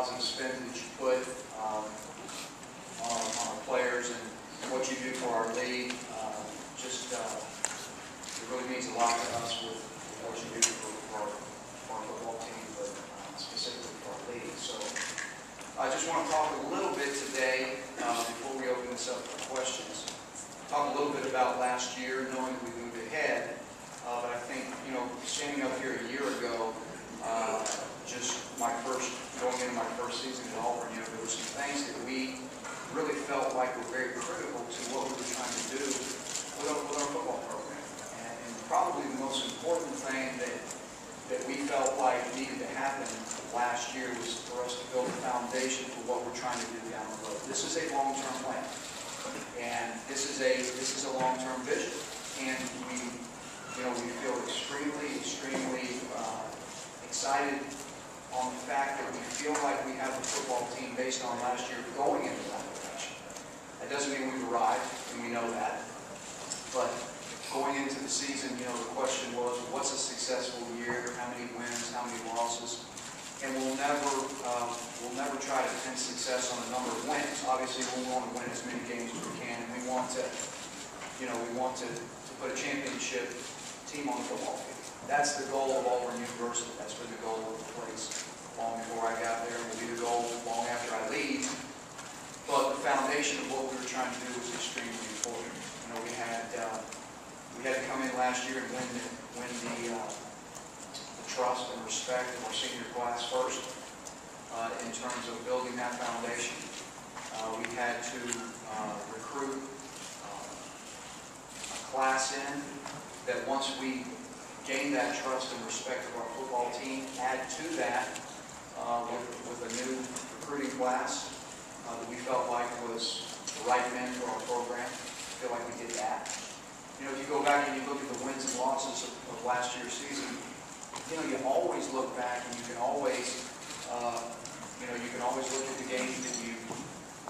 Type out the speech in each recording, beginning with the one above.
positive spin that you put on our players and what you do for our league. It really means a lot to us with what you do for our football team, but specifically for our league. So I just want to talk a little bit today, before we open this up for questions. Talk a little bit about last year, knowing that we moved ahead. But I think, standing up here a year ago, going into my first season at Auburn, there were some things that we really felt like were very critical to what we were trying to do with our football program. And probably the most important thing that we felt like needed to happen last year was for us to build a foundation for what we're trying to do down the road. This is a long-term plan, and this is a long-term vision, and we feel extremely excited on the fact that we feel like we have a football team based on last year going into that direction. That doesn't mean we've arrived, and we know that. But going into the season, the question was, what's a successful year? How many wins? How many losses? And we'll never try to pin success on a number of wins. Obviously, we want to win as many games as we can, and we want to put a championship team on the football field. That's the goal of Auburn University. That's been the goal of the place long before I got there, and will be the goal long after I leave. But the foundation of what we were trying to do was extremely important. We had to come in last year and win the trust and respect of our senior class first in terms of building that foundation. We had to recruit a class in that once we gain that trust and respect of our football team, add to that with a new recruiting class that we felt like was the right men for our program. I feel like we did that. If you go back and you look at the wins and losses of last year's season, you always look back and you can always look at the games that you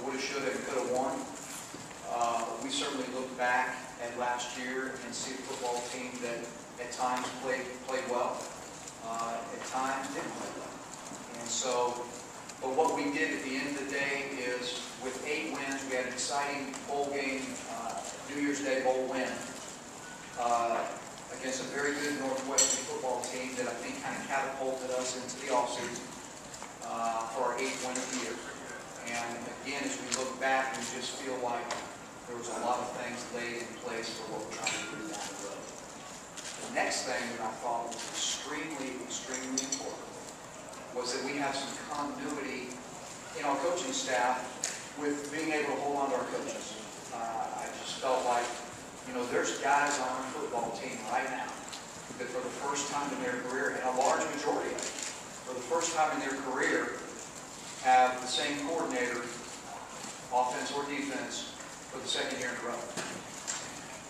would have, should have, and could have won. We certainly look back at last year and see a football team that at times played well, at times didn't play well. And so, but what we did at the end of the day is, with 8 wins, we had an exciting bowl game, New Year's Day bowl win against a very good Northwestern football team that I think kind of catapulted us into the offseason for our 8th win of the year. And again, as we look back, we just feel like there was a lot of things laid in place for what we're trying to do down the road. The next thing that I thought was extremely important was that we have some continuity in our coaching staff with being able to hold on to our coaches. I just felt like, there's guys on our football team right now that for the first time in their career, and a large majority of them, for the first time in their career, have the same coordinator, offense or defense, for the 2nd year in a row.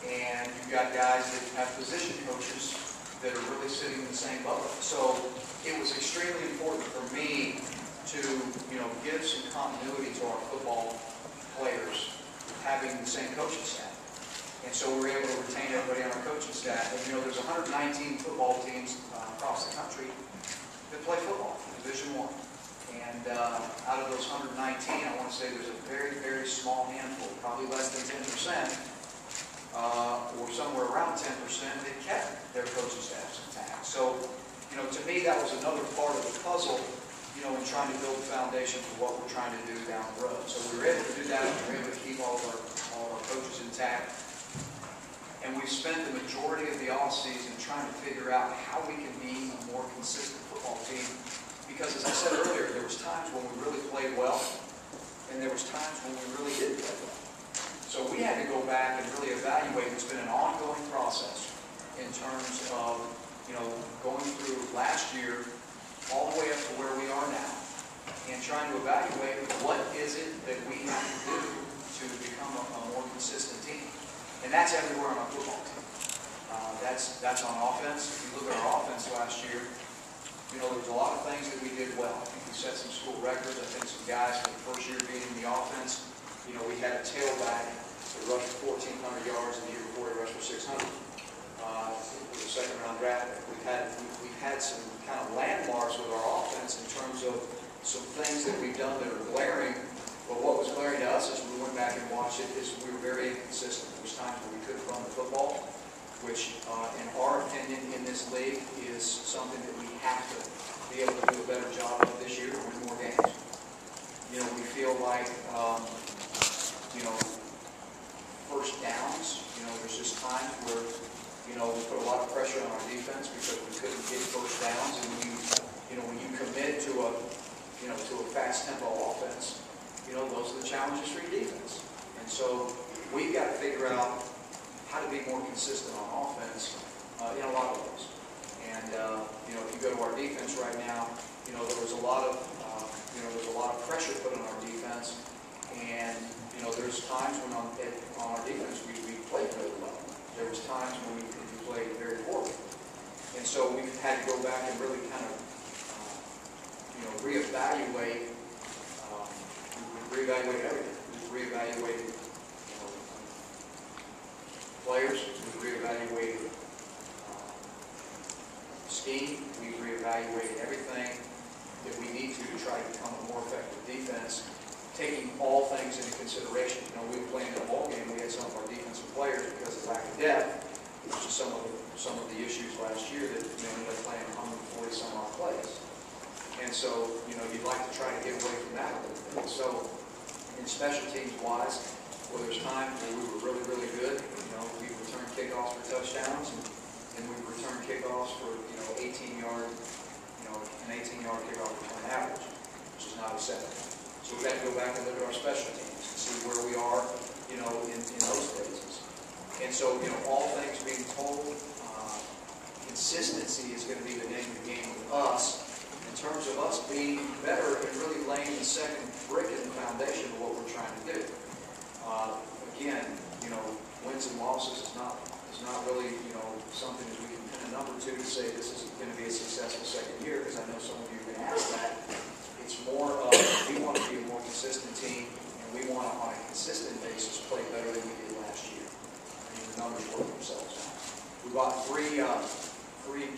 And you've got guys that have position coaches that are really sitting in the same boat. So it was extremely important for me to, give some continuity to our football players having the same coaching staff. And so we were able to retain everybody on our coaching staff. And there's 119 football teams across the country that play football in Division I. And out of those 119, I want to say there's a very small handful, probably less than 10%, or somewhere around 10%, that kept their coaching staffs intact. So, to me, that was another part of the puzzle, in trying to build the foundation for what we're trying to do down the road. So we were able to do that, and we were able to keep all of our coaches intact. And we've spent the majority of the offseason trying to figure out how we can be a more consistent football team. Because, as I said earlier, there was times when we really played well, and there was times when we really didn't play well. So we had to go back and really evaluate. It's been an ongoing process in terms of, going through last year all the way up to where we are now, and trying to evaluate what is it that we have to do to become a more consistent team. And that's everywhere on our football team. That's on offense. If you look at our offense last year, there was a lot of things that we did well. I think we set some school records. I think some guys for the first year being in the offense, we had a tailback that rushed 1,400 yards, and the year before he rushed for 600. With a 2nd-round draft pick. We've had some kind of landmarks with our offense in terms of some things that we've done that are glaring. But what was glaring to us as we went back and watched it is we were very inconsistent. There was times where we couldn't run the football, which in our opinion in this league is something that we have to be able to do a better job of this year to win more games. We feel like, first downs, there's just times where, we put a lot of pressure on our defense because we couldn't get first downs. And when you commit to a fast tempo offense, those are the challenges for your defense. And so we've got to figure out how to be more consistent on offense in a lot of ways. And, if you go to our defense right now, there was a lot of pressure put on our defense. And, there's times when on our defense we played really well. There was times when we played very poorly. And so we've had to go back and really kind of, reevaluate. We've reevaluated everything. We've reevaluated players. We've reevaluated scheme. We've reevaluated everything that we need to try to become a more effective defense, taking all things into consideration. We were playing in a ball game. We had some of our defensive players, because of lack of depth, which is some of the issues last year, that ended up playing 140 some odd plays. And so, you'd like to try to get away from that a little bit. So, in special teams wise, there's times where we were really, really good. We returned kickoffs for touchdowns, and we returned kickoffs for 18-yard, an 18-yard kickoff return average, which is not acceptable. So we've got to go back and look at our special teams and see where we are, in those phases. And so, all things being told, consistency is going to be the name of the game with us, in terms of us being better and really laying the second brick in the foundation of what we're trying to do. Again, wins and losses is not really, something that we can pin a number to say this is going to be a successful second year, because I know some of you are going to ask that. It's more of, we want to be a more consistent team, and we want to, on a consistent basis, play better than we did last year. The numbers work themselves out. We brought three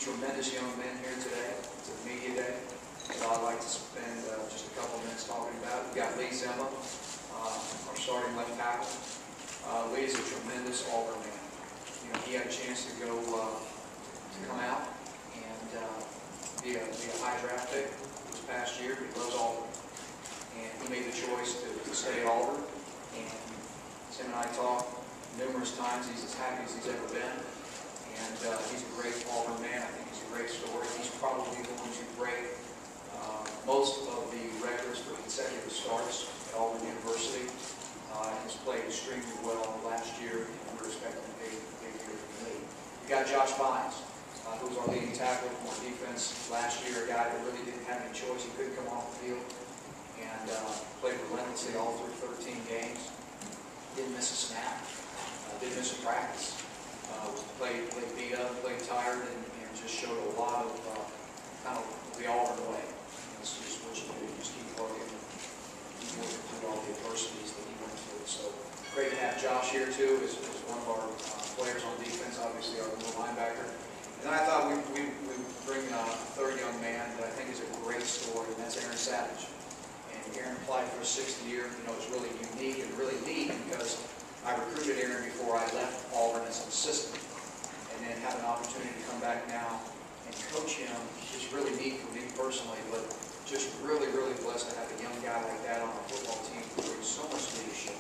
tremendous young men here today. It's a media day, so I'd like to spend just a couple minutes talking about it. We've got Lee Zemma, our starting left tackle. Lee is a tremendous Auburn man. He had a chance to go to come out and be a high draft pick this past year. He loves Auburn, and he made the choice to stay at Auburn. And Tim and I talked numerous times. He's as happy as he's ever been, and he's a great Auburn man. I think he's a great story. He's probably going to break most of the records for consecutive starts at Auburn University. Has played extremely well last year, and we're expecting a big year from Lee. We got Josh Bynes, who was our leading tackler from our defense last year, a guy that really didn't have any choice. He couldn't come off the field, and played relentlessly all through 13 games. Didn't miss a snap, didn't miss a practice. Played beat up, played tired, and just showed a lot of kind of the Auburn way. That's just what you do. You just keep working through all the adversities that he went through. So great to have Josh here too, as one of our players on defense, obviously our middle linebacker. And I thought we bring a third young man that I think is a great story, and that's Aaron Savage. And Aaron applied for a 6th year. It's really unique and really neat because I recruited Aaron before I left Auburn as an assistant, and then have an opportunity to come back now and coach him. It's really neat for me personally, but just really, really blessed to have a young guy like that on our football team who brings so much leadership.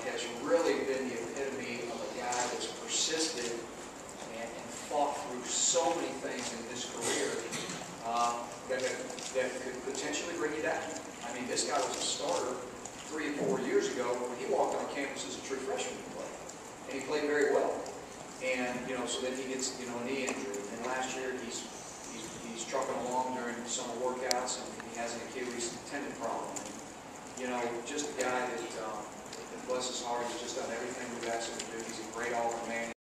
Has really been the epitome of a guy that's persisted and fought through so many things in his career that could potentially bring you down. I mean, this guy was a starter 3 or 4 years ago when he walked on campus as a true freshman to play. And he played very well. And, so then he gets, a knee injury. And last year he's trucking along during summer workouts, and he has an Achilles tendon problem. And, just a guy that bless his heart, has just done everything we've asked him to do. He's a great Auburn man.